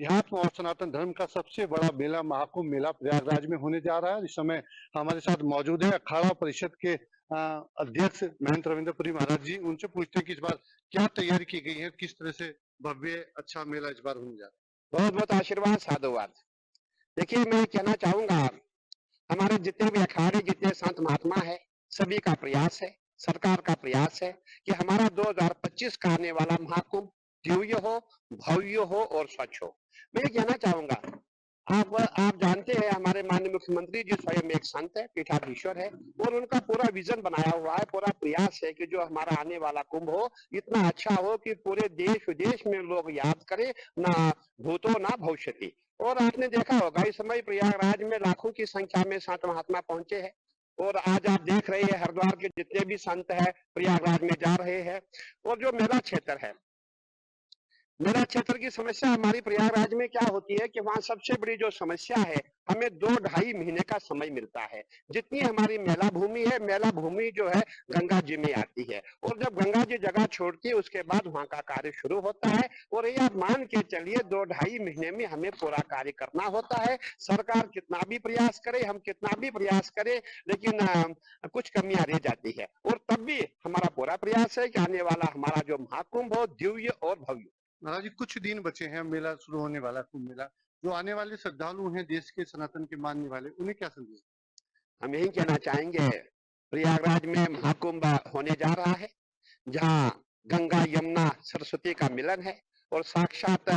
अध्यात्म और सनातन धर्म का सबसे बड़ा मेला महाकुंभ मेला प्रयागराज में होने जा रहा है। इस समय हमारे साथ मौजूद है अखाड़ा परिषद के अध्यक्ष महंत रविंद्रपुरी महाराज जी। उनसे पूछते हैं कि इस बार क्या तैयारी की गई है, किस तरह से भव्य अच्छा मेला इस बार होने जा रहा है। बहुत बहुत आशीर्वाद, साधुवाद। देखिए, मैं कहना चाहूंगा, हमारे जितने भी अखाड़े, जितने संत महात्मा है, सभी का प्रयास है, सरकार का प्रयास है कि हमारा 2025 का आने वाला महाकुंभ दिव्य हो, भव्य हो और स्वच्छ हो। मैं ये कहना चाहूंगा, आप जानते हैं हमारे माननीय मुख्यमंत्री जी स्वयं एक संत है, पीठाधीश्वर है, और उनका पूरा विजन बनाया हुआ है, पूरा प्रयास है कि जो हमारा आने वाला कुंभ हो इतना अच्छा हो कि पूरे देश विदेश में लोग याद करें, ना भूतो ना भविष्यति। और आपने देखा होगा इस समय प्रयागराज में लाखों की संख्या में संत महात्मा पहुंचे हैं, और आज आप देख रहे हैं हरिद्वार के जितने भी संत है प्रयागराज में जा रहे हैं। और जो मेला क्षेत्र है, मेरा क्षेत्र की समस्या हमारी प्रयागराज में क्या होती है कि वहाँ सबसे बड़ी जो समस्या है, हमें 2-2.5 महीने का समय मिलता है। जितनी हमारी मेला भूमि है, मेला भूमि जो है गंगा जी में आती है, और जब गंगा जी जगह छोड़ती है उसके बाद वहाँ का कार्य शुरू होता है। और ये आप मान के चलिए 2-2.5 महीने में हमें पूरा कार्य करना होता है। सरकार कितना भी प्रयास करे, हम कितना भी प्रयास करें, लेकिन कुछ कमियां रह जाती है। और तब भी हमारा पूरा प्रयास है कि आने वाला हमारा जो महाकुंभ हो दिव्य और भव्य। महाराज जी, कुछ दिन बचे हैं, मेला शुरू होने वाला कुंभ मेला। जो आने वाले श्रद्धालु हैं, देश के सनातन के मानने वाले, उन्हें क्या संदेश? हम यही कहना चाहेंगे, प्रयागराज में महाकुंभ होने जा रहा है, जहाँ गंगा यमुना सरस्वती का मिलन है, और साक्षात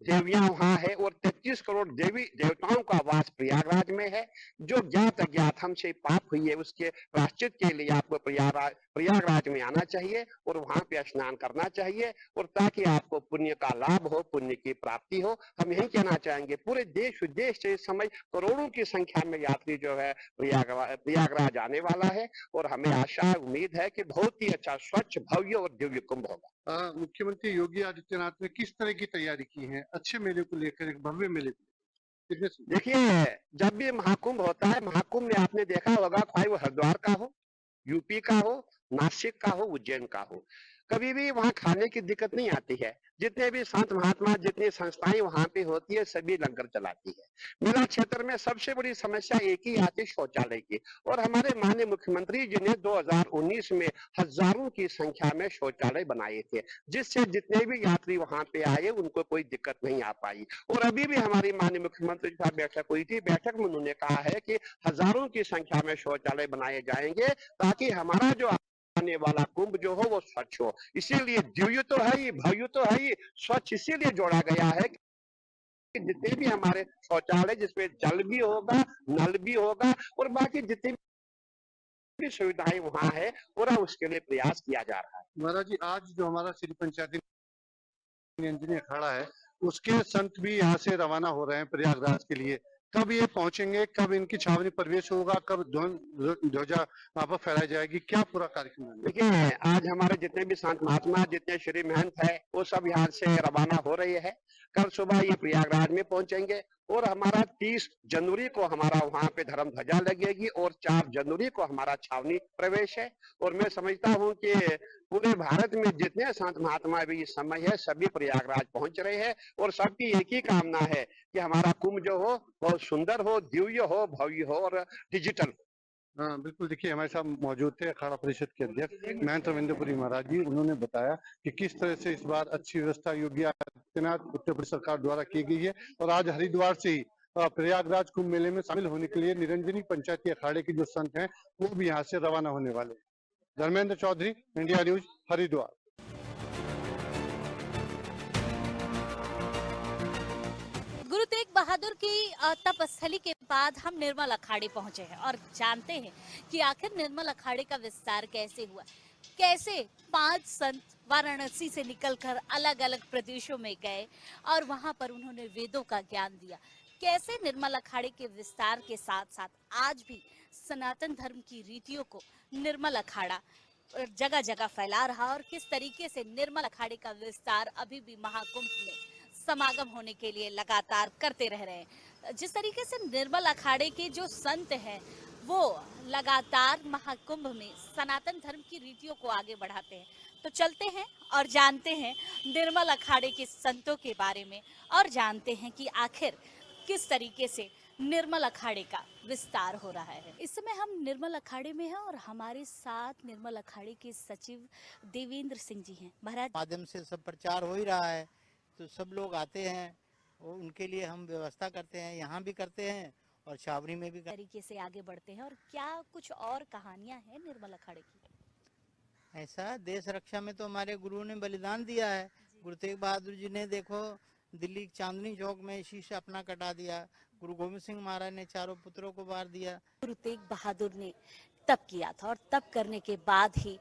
देवियां वहां है, और 33 करोड़ देवी देवताओं का वास प्रयागराज में है। जो ज्ञात अज्ञात हमसे पाप हुई है उसके प्रायश्चित के लिए आपको प्रयागराज में आना चाहिए और वहां पे स्नान करना चाहिए, और ताकि आपको पुण्य का लाभ हो, पुण्य की प्राप्ति हो। हम यही कहना चाहेंगे, पूरे देश विदेश से इस समय करोड़ों की संख्या में यात्री जो है प्रयागराज आने वाला है, और हमें आशा उम्मीद है कि बहुत ही अच्छा स्वच्छ भव्य और दिव्य कुंभ होगा। मुख्यमंत्री योगी आदित्यनाथ ने किस तरह की तैयारी की है अच्छे मेले को लेकर, एक भव्य मेले को लेकर? देखिए, जब भी महाकुंभ होता है, महाकुंभ में आपने देखा होगा, चाहे वो हरिद्वार का हो, यूपी का हो, नासिक का हो, उज्जैन का हो, कभी भी वहाँ खाने की दिक्कत नहीं आती है। जितने भी संत महात्मा, जितनी संस्थाएं वहाँ पे होती है, सभी लंगर चलाती है। मेरा क्षेत्र में सबसे बड़ी समस्या एक ही आती है, शौचालय की। और हमारे माननीय मुख्यमंत्री जी ने 2019 में हजारों की संख्या में शौचालय बनाए थे, जिससे जितने भी यात्री वहाँ पे आए उनको कोई दिक्कत नहीं आ पाई। और अभी भी हमारी माननीय मुख्यमंत्री जी साहब बैठक हुई थी, बैठक में उन्होंने कहा है कि हजारों की संख्या में शौचालय बनाए जाएंगे, ताकि हमारा जो आने वाला कुंभ जो हो वो स्वच्छ हो। इसीलिए दिव्य तो है ही, भव्य तो है ही, स्वच्छ इसीलिए जोड़ा गया है कि जितने भी हमारे शौचालय, जिसमें जल भी होगा, नल भी होगा, और बाकी जितनी भी सुविधाएं वहां है, पूरा उसके लिए प्रयास किया जा रहा है। महाराज जी, आज जो हमारा श्री पंचायती निरंजनी अखाड़ा है, उसके संत भी यहाँ से रवाना हो रहे हैं प्रयागराज के लिए। कब ये पहुंचेंगे, कब इनकी छावनी प्रवेश होगा, कब ध्वजा वहां पर फहराई जाएगी, क्या पूरा कार्यक्रम है? देखिए, आज हमारे जितने भी संत महात्मा, जितने श्री महंत है, वो सब यहाँ से रवाना हो रहे हैं। कल सुबह ये प्रयागराज में पहुंचेंगे, और हमारा 30 जनवरी को हमारा वहां पे धर्म ध्वजा लगेगी, और 4 जनवरी को हमारा छावनी प्रवेश है। और मैं समझता हूँ कि पूरे भारत में जितने संत महात्मा भी इस समय है, सभी प्रयागराज पहुंच रहे हैं, और सबकी एक ही कामना है कि हमारा कुंभ जो हो बहुत सुंदर हो, दिव्य हो, भव्य हो और डिजिटल हो। हाँ बिल्कुल, देखिए हमारे साथ मौजूद थे अखाड़ा परिषद के अध्यक्ष महंत रविंद्रपुरी महाराज जी। उन्होंने बताया कि किस तरह से इस बार अच्छी व्यवस्था योगी आदित्यनाथ उत्तर प्रदेश सरकार द्वारा की गई है, और आज हरिद्वार से ही प्रयागराज कुंभ मेले में शामिल होने के लिए निरंजनी पंचायती अखाड़े के जो संत हैं वो भी यहाँ से रवाना होने वाले। Dharmendra Chaudhary, India news, Haridwar. गुरु तेग बहादुर की तपस्थली के बाद हम निर्मल अखाड़े पहुंचे हैं, और जानते हैं कि आखिर निर्मल अखाड़े का विस्तार कैसे हुआ, कैसे 5 संत वाराणसी से निकलकर अलग अलग प्रदेशों में गए और वहां पर उन्होंने वेदों का ज्ञान दिया। कैसे निर्मल अखाड़े के विस्तार के साथ साथ आज भी सनातन धर्म की रीतियों को निर्मल अखाड़ा जगह जगह फैला रहा, और किस तरीके से निर्मल अखाड़े का विस्तार अभी भी महाकुंभ में समागम होने के लिए लगातार करते रह रहे हैं। जिस तरीके से निर्मल अखाड़े के जो संत हैं वो लगातार महाकुंभ में सनातन धर्म की रीतियों को आगे बढ़ाते हैं, तो चलते हैं और जानते हैं निर्मल अखाड़े के संतों के बारे में और जानते हैं कि आखिर किस तरीके से निर्मल अखाड़े का विस्तार हो रहा है। इस समय हम निर्मल अखाड़े में हैं और हमारे साथ निर्मल अखाड़े के सचिव देवेंद्र सिंह जी हैं। महाराज, माध्यम से सब प्रचार हो ही रहा है, तो सब लोग आते हैं और उनके लिए हम व्यवस्था करते हैं, यहाँ भी करते हैं और छावनी में भी तरीके से आगे बढ़ते हैं और क्या कुछ और कहानियां हैं निर्मल अखाड़े की? ऐसा देश रक्षा में तो हमारे गुरु ने बलिदान दिया है। गुरु तेग बहादुर जी ने देखो दिल्ली चांदनी चौक में शीश अपना कटा दिया। गुरु गोविंद सिंह महाराज ने चारों पुत्रों को वार दिया। गुरु तेग बहादुर ने तप किया था और तप करने के बाद ही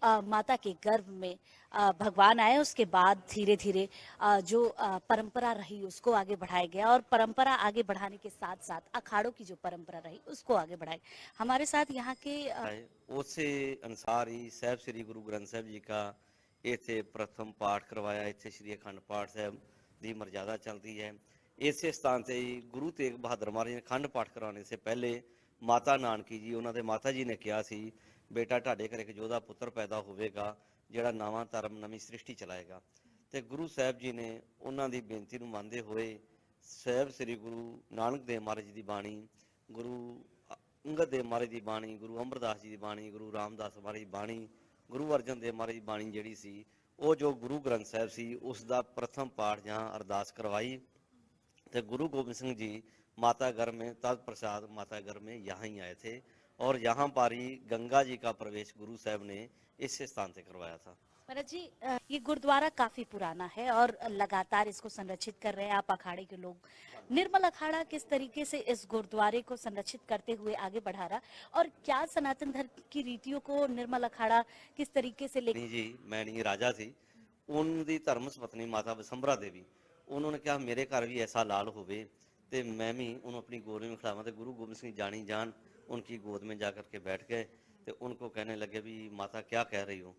माता के गर्भ में भगवान आए। उसके बाद धीरे धीरे जो परंपरा रही उसको आगे बढ़ाया गया और परंपरा आगे बढ़ाने के साथ साथ अखाड़ों की जो परंपरा रही उसको आगे बढ़ाया। हमारे साथ यहाँ के ਉਸੇ ਅਨੁਸਾਰ ਹੀ ਸਾਹਿਬ ਸ੍ਰੀ ਗੁਰੂ ਗ੍ਰੰਥ ਸਾਹਿਬ ਜੀ का ਇੱਥੇ ਪ੍ਰਥਮ ਪਾਠ ਕਰਵਾਇਆ। ਇੱਥੇ ਸ੍ਰੀ ਅਖੰਡ ਪਾਠ ਸਾਹਿਬ ਦੀ ਮਰਜ਼ਾਦਾ ਚੱਲਦੀ ਹੈ। ਇਸੇ ਸਥਾਨ ਤੇ ਹੀ ਗੁਰੂ ਤੇਗ ਬਹਾਦਰ ਮਹਾਰਾਜ ਨੇ ਅਖੰਡ ਪਾਠ ਕਰਵਾਉਣੇ ਸੇ ਪਹਿਲੇ ਮਾਤਾ ਨਾਨਕੀ ਜੀ ਉਹਨਾਂ ਦੇ ਮਾਤਾ ਜੀ ਨੇ ਕਿਹਾ ਸੀ ਬੇਟਾ ਤੁਹਾਡੇ ਘਰ ਇੱਕ ਯੋਧਾ ਪੁੱਤਰ ਪੈਦਾ ਹੋਵੇਗਾ ਜਿਹੜਾ ਨਵਾਂ ਧਰਮ ਨਵੀਂ ਸ੍ਰਿਸ਼ਟੀ ਚਲਾਏਗਾ। ਤੇ ਗੁਰੂ ਸਾਹਿਬ ਜੀ ਨੇ ਉਹਨਾਂ ਦੀ ਬੇਨਤੀ ਨੂੰ ਮੰਨਦੇ ਹੋਏ ਸਾਹਿਬ ਸ੍ਰੀ ਗੁਰੂ ਨਾਨਕ ਦੇਵ ਮਹਾਰਾਜ ਜੀ ਦੀ ਬਾਣੀ, ਗੁਰੂ ਅੰਗਦ ਦੇਵ ਮਹਾਰਾਜ ਦੀ ਬਾਣੀ, ਗੁਰੂ ਅਮਰਦਾਸ ਜੀ ਦੀ ਬਾਣੀ, ਗੁਰੂ ਰਾਮਦਾਸ ਮਹਾਰਾਜ ਦੀ ਬਾਣੀ, ਗੁਰੂ ਅਰਜਨ ਦੇਵ ਮਹਾਰਾਜ ਦੀ ਬਾਣੀ ਜਿਹੜੀ ਸੀ ਉਹ ਜੋ ਗੁਰੂ ਗ੍ਰੰਥ ਸਾਹਿਬ ਸੀ ਉਸ ਦਾ ਪ੍ਰਥਮ ਪਾਠ ਜਾਂ ਅਰਦਾਸ ਕਰਵਾਈ। तो गुरु गोविंद सिंह जी माता घर में तत्प्रसाद माता घर में यहाँ ही आए थे और यहाँ पर ही गंगा जी का प्रवेश गुरु साहब ने इस स्थान से करवाया था। महाराज जी, ये गुरुद्वारा काफी पुराना है और लगातार इसको संरक्षित कर रहे हैं आप अखाड़े के लोग। निर्मल अखाड़ा किस तरीके से इस गुरुद्वारे को संरक्षित करते हुए आगे बढ़ा रहा और क्या सनातन धर्म की रीतियों को निर्मल अखाड़ा किस तरीके से ले? जी मैनी राजा थी उनकी धर्म पत्नी माता विसंबरा देवी उन्होंने कहा मेरे घर भी ऐसा लाल होवे ते मैं भी उन्होंने अपनी गोद में खिलावा। तो गुरु गोविंद सिंह जानी जान उनकी गोद में जा कर के बैठ गए तो उनको कहने लगे भी माता क्या कह रही हो?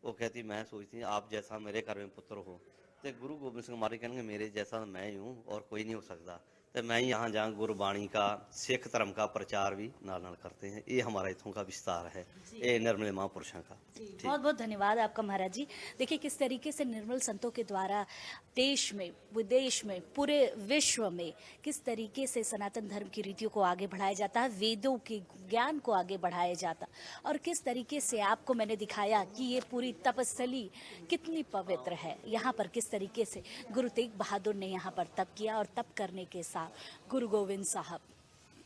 वो कहती मैं सोचती आप जैसा मेरे घर में पुत्र हो। तो गुरु गोविंद सिंह महाराज कहेंगे मेरे जैसा मैं ही हूँ और कोई नहीं हो सकता। तो मैं यहाँ जहाँ गुरबाणी का सिख धर्म का प्रचार भी नाल नाल करते हैं। ये हमारा इथों का विस्तार है, ये निर्मल महापुरुषों का। बहुत बहुत धन्यवाद आपका महाराज जी। देखिए किस तरीके से निर्मल संतों के द्वारा देश में विदेश में पूरे विश्व में किस तरीके से सनातन धर्म की रीतियों को आगे बढ़ाया जाता है, वेदों के ज्ञान को आगे बढ़ाया जाता और किस तरीके से आपको मैंने दिखाया कि ये पूरी तपस्थली कितनी पवित्र है। यहाँ पर किस तरीके से गुरु तेग बहादुर ने यहाँ पर तप किया और तप करने के साथ गुरु गोविंद साहब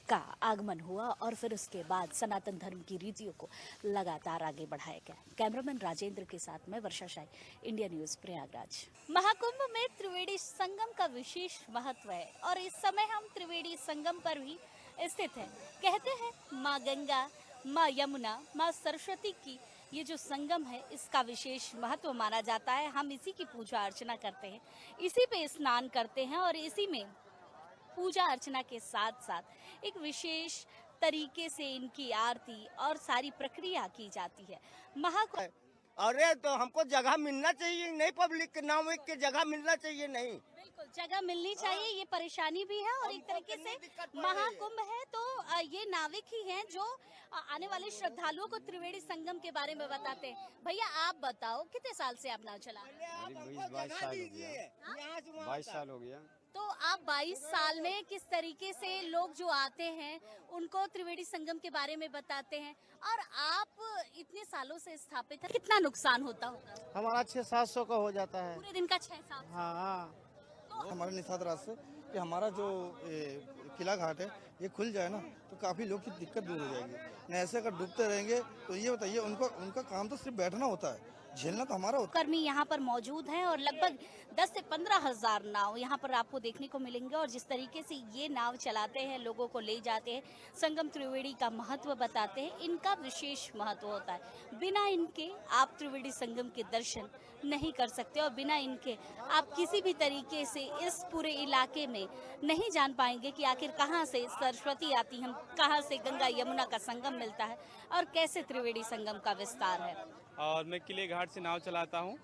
का आगमन हुआ और फिर उसके बाद सनातन धर्म की रीतियों को लगातार आगे बढ़ाया गया। कैमरामैन राजेंद्र के साथ मैं वर्षा शाही, इंडिया न्यूज प्रयागराज। महाकुंभ में त्रिवेणी संगम का विशेष महत्व है और इस समय हम त्रिवेणी संगम पर भी स्थित हैं। कहते हैं माँ गंगा, माँ यमुना, माँ सरस्वती की ये जो संगम है इसका विशेष महत्व माना जाता है। हम इसी की पूजा अर्चना करते हैं, इसी पे स्नान करते हैं और इसी में पूजा अर्चना के साथ साथ एक विशेष तरीके से इनकी आरती और सारी प्रक्रिया की जाती है। महाकुंभ अरे तो हमको जगह मिलना चाहिए, नहीं पब्लिक के नाम के जगह मिलना चाहिए। नहीं बिल्कुल जगह मिलनी चाहिए, ये परेशानी भी है और एक तरीके से महाकुंभ है तो ये नाविक ही हैं जो आने वाले श्रद्धालुओं को त्रिवेणी संगम के बारे में बताते हैं। भैया आप बताओ कितने साल से आप नाव चला? 22 साल हो गया। 22 साल हो गया। तो आप 22 साल में किस तरीके से लोग जो आते हैं उनको त्रिवेणी संगम के बारे में बताते हैं और आप इतने सालों से स्थापित है, कितना नुकसान होता होगा? हमारा 600-700 का हो जाता है। पूरे दिन का 6-7? हाँ हमारे निषाद राज से कि हमारा जो किला घाट है ये खुल जाए ना तो काफ़ी लोग की दिक्कत दूर हो जाएगी। नहीं ऐसे अगर डूबते रहेंगे तो ये बताइए उनका काम तो सिर्फ बैठना होता है, झेलना तो हमारा होता है। कर्मी यहाँ पर मौजूद हैं और लगभग 10 से 15 हजार नाव यहाँ पर आपको देखने को मिलेंगे और जिस तरीके से ये नाव चलाते हैं, लोगों को ले जाते हैं, संगम त्रिवेणी का महत्व बताते हैं, इनका विशेष महत्व होता है। बिना इनके आप त्रिवेणी संगम के दर्शन नहीं कर सकते और बिना इनके आप किसी भी तरीके से इस पूरे इलाके में नहीं जान पाएंगे कि आखिर कहाँ से सरस्वती आती है, कहाँ से गंगा यमुना का संगम मिलता है और कैसे त्रिवेणी संगम का विस्तार है। और मैं किले घाट से नाव चलाता हूँ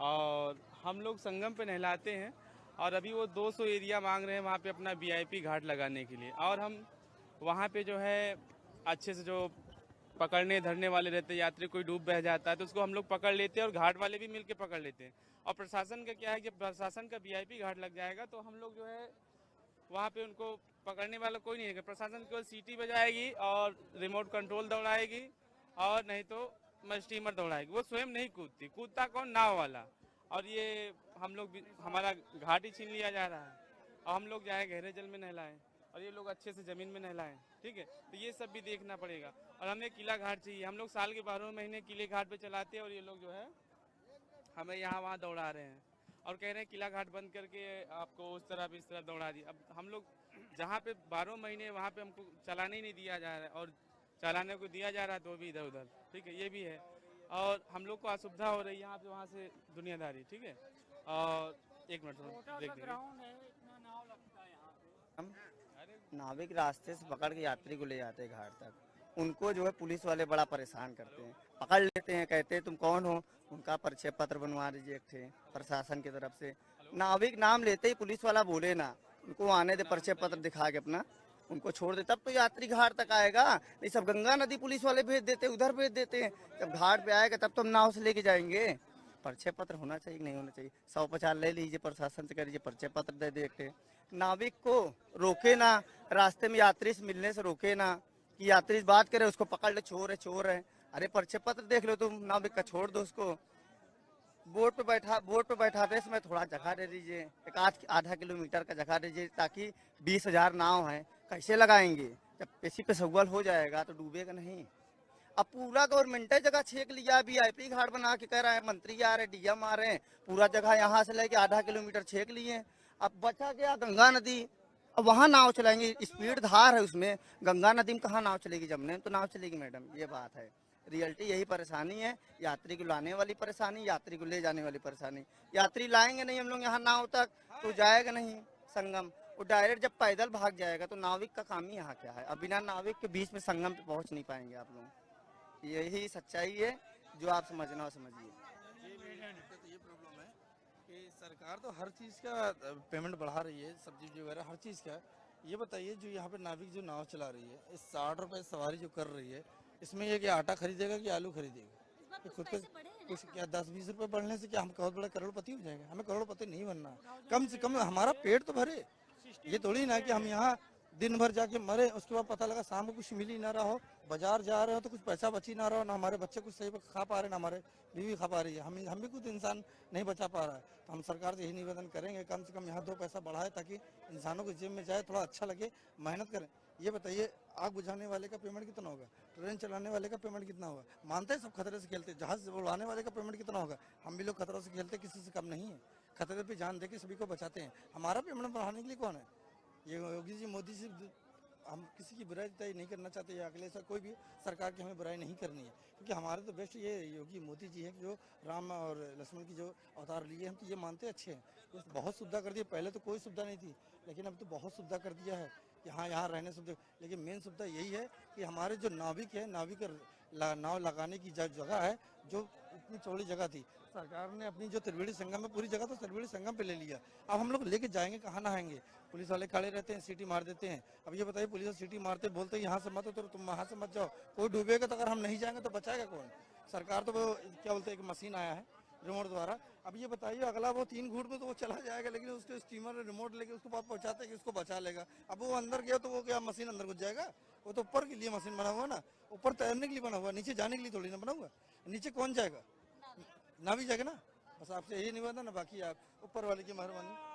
और हम लोग संगम पे नहलाते हैं और अभी वो 200 एरिया मांग रहे हैं वहाँ पे अपना वीआईपी घाट लगाने के लिए और हम वहाँ पे जो है अच्छे से जो पकड़ने धरने वाले रहते हैं, यात्री कोई डूब बह जाता है तो उसको हम लोग पकड़ लेते हैं और घाट वाले भी मिलके पकड़ लेते हैं। और प्रशासन का क्या है कि प्रशासन का वीआईपी घाट लग जाएगा तो हम लोग जो है वहाँ पे उनको पकड़ने वाला कोई नहीं है। प्रशासन केवल सीटी बजाएगी और रिमोट कंट्रोल दौड़ाएगी और नहीं तो स्टीमर दौड़ाएगी। वो स्वयं नहीं कूदती, कूदता कौन? नाव वाला। और ये हम लोग हमारा घाट ही छीन लिया जा रहा है और हम लोग जाए गहरे जल में नहलाएं और ये लोग अच्छे से जमीन में नहलाएं। ठीक है, तो ये सब भी देखना पड़ेगा। और हमें किला घाट चाहिए। हम लोग साल के 12 महीने किले घाट पे चलाते हैं और ये लोग जो है हमें यहाँ वहाँ दौड़ा रहे हैं और कह रहे हैं किला घाट बंद करके आपको उस तरफ इस तरफ दौड़ा दिया। अब हम लोग जहाँ पे 12 महीने वहाँ पे हमको चलाने ही नहीं दिया जा रहा है और चलाने को दिया जा रहा है तो भी इधर उधर। ठीक है, ये भी है और हम लोग को असुविधा हो रही है यहाँ पे वहाँ से दुनियादारी। ठीक है, और एक मिनट देख हम नाविक रास्ते से पकड़ के यात्री को ले जाते हैं घाट तक। उनको जो है पुलिस वाले बड़ा परेशान करते हैं, पकड़ लेते हैं, कहते हैं तुम कौन हो, उनका परिचय पत्र बनवा दीजिए एक थे प्रशासन की तरफ से। नाविक नाम लेते ही पुलिस वाला बोले ना, उनको आने दे, परिचय पत्र दिखा के अपना उनको छोड़ दे, तब तो यात्री घाट तक आएगा। नहीं सब गंगा नदी पुलिस वाले भेज देते, उधर भेज देते हैं। जब घाट पे आएगा तब तो हम नाव से लेके जाएंगे। परिचय पत्र होना चाहिए कि नहीं होना चाहिए? 150 ले लीजिए, प्रशासन से करिए, परिचय पत्र दे देते। नाविक को रोके ना, रास्ते में यात्री से मिलने से रोके ना कि यात्री से बात करे, उसको पकड़ ले, चोर है चोर है। अरे परिचय पत्र देख लो तुम, नाविक का छोड़ दो उसको। बोट पे बैठाते समय थोड़ा जगह दे दीजिए, एक आधा किलोमीटर का जगह दीजिए, ताकि 20,000 नाव है, कैसे लगाएंगे? जब पेशी पे सवाल हो जाएगा तो डूबेगा नहीं। अब पूरा गवर्नमेंट जगह छेक लिया, वीआईपी घाट बना के कह रहा है, मंत्री आ रहे, डीएम आ रहे हैं, पूरा जगह यहाँ से लेके आधा किलोमीटर छेक लिए। अब बचा गया गंगा नदी, अब वहाँ नाव चलाएंगे, स्पीड धार है उसमें, गंगा नदी में कहाँ नाव चलेगी? जमुने में तो नाव चलेगी मैडम, ये बात है। रियलिटी यही परेशानी है, यात्री को लाने वाली परेशानी, यात्री को ले जाने वाली परेशानी। यात्री लाएंगे नहीं हम लोग यहाँ नाव तक तो जाएगा नहीं संगम, वो डायरेक्ट जब पैदल भाग जाएगा तो नाविक का काम ही यहाँ क्या है? अब बिना नाविक के बीच में संगम पे पहुँच नहीं पाएंगे आप लोग। यही सच्चाई है, जो आप समझना हो समझिए। ये प्रॉब्लम है कि सरकार तो हर चीज़ का पेमेंट बढ़ा रही है, सब्जी वगैरह हर चीज़ का। ये बताइए जो यहाँ पे नाविक जो नाव चला रही है, इस 60 रुपए सवारी जो कर रही है, इसमें ये कि आटा खरीदेगा कि आलू खरीदेगा? खुद पे कुछ क्या 10-20 रुपए बढ़ने से क्या हम बहुत बड़ा करोड़पति हो जाएंगे? हमें करोड़पति नहीं बनना, कम से कम हमारा पेट तो भरे। ये थोड़ी ना कि हम यहाँ दिन भर जाके मरे, उसके बाद पता लगा शाम को कुछ मिल ही ना रहा हो, बाजार जा रहे हो तो कुछ पैसा बची ना रहा, ना हमारे बच्चे कुछ सही खा पा रहे, ना हमारे बीवी खा पा रही है, हम भी कुछ इंसान नहीं बचा पा रहा है। तो हम सरकार से यही निवेदन करेंगे, कम से कम यहाँ 2 पैसा बढ़ाए ताकि इंसानों को जेब में जाए, थोड़ा अच्छा लगे, मेहनत करें। ये बताइए आग बुझाने वाले का पेमेंट कितना होगा? ट्रेन चलाने वाले का पेमेंट कितना होगा? मानते हैं सब खतरे से खेलते, जहाज उड़ाने वाले का पेमेंट कितना होगा? हम भी लोग खतरों से खेलते, किसी से कम नहीं है, खतरे पे जान दे के सभी को बचाते हैं। हमारा पेमेंट बढ़ाने के लिए कौन है? ये योगी जी मोदी जी, हम किसी की बुराई नहीं करना चाहते, या अगले कोई भी सरकार की हमें बुराई नहीं करनी है, क्योंकि हमारे तो बेस्ट ये योगी मोदी जी है जो राम और लक्ष्मण की जो अवतार लिए, हम तो ये मानते अच्छे हैं। तो बहुत सुविधा कर दिया, पहले तो कोई सुविधा नहीं थी, लेकिन अब तो बहुत सुविधा कर दिया है कि हाँ यहाँ रहने सुविधा। लेकिन मेन सुविधा यही है कि हमारे जो नाविक है, नाविक नाव लगाने की जगह है, जो इतनी चौड़ी जगह थी, सरकार ने अपनी जो त्रिवेणी संगम में पूरी जगह तो त्रिवेणी संगम पे ले लिया। अब हम लोग लेके जाएंगे कहाँ नहाएंगे? पुलिस वाले खड़े रहते हैं, सीटी मार देते हैं। अब ये बताइए, पुलिस सीटी मारते बोलते यहाँ से मत उतरो, तुम वहाँ से मत जाओ, कोई डूबेगा तो अगर हम नहीं जाएंगे तो बचाएगा कौन? सरकार तो वो क्या बोलते हैं, एक मशीन आया है रिमोट द्वारा। अब ये बताइए अगला वो 3 घूट में तो वो चला जाएगा, लेकिन उसके स्टीमर रिमोट लेके उसको पास पहुँचाते कि उसको बचा लेगा। अब वो अंदर गया तो वो क्या मशीन अंदर घुस जाएगा? वो तो ऊपर के लिए मशीन बना हुआ ना, ऊपर तैरने के लिए बना हुआ, नीचे जाने के लिए थोड़ी ना बना हुआ। नीचे कौन जाएगा? ना भी जाएगा ना। बस आपसे यही निवेदन है, बाकी आप ऊपर वाले की मेहरबानी।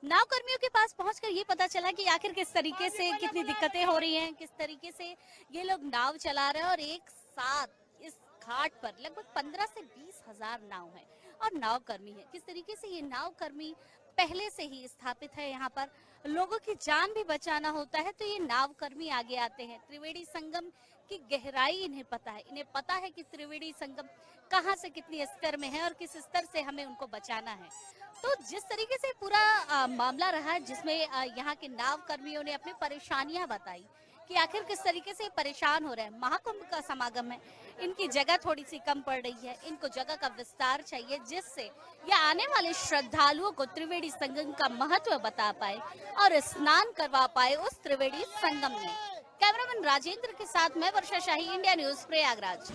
नाव कर्मियों के पास पहुंचकर ये पता चला कि आखिर किस तरीके से कितनी दिक्कतें हो रही हैं, किस तरीके से ये लोग नाव चला रहे हैं और एक साथ इस घाट पर लगभग 15 से 20 हजार नाव है और नाव कर्मी है। किस तरीके से ये नाव कर्मी पहले से ही स्थापित है, यहाँ पर लोगों की जान भी बचाना होता है तो ये नाव कर्मी आगे आते हैं। त्रिवेणी संगम की गहराई इन्हें पता है, इन्हें पता है कि त्रिवेणी संगम कहाँ से कितनी स्तर में है और किस स्तर से हमें उनको बचाना है। तो जिस तरीके से पूरा मामला रहा, जिसमें यहाँ के नाव कर्मियों ने अपनी परेशानियां बताई कि आखिर किस तरीके से परेशान हो रहे हैं। महाकुंभ का समागम है, इनकी जगह थोड़ी सी कम पड़ रही है, इनको जगह का विस्तार चाहिए जिससे ये आने वाले श्रद्धालुओं को त्रिवेणी संगम का महत्व बता पाए और स्नान करवा पाए उस त्रिवेणी संगम में। कैमरामैन राजेंद्र के साथ मैं वर्षा शाही, इंडिया न्यूज प्रयागराज।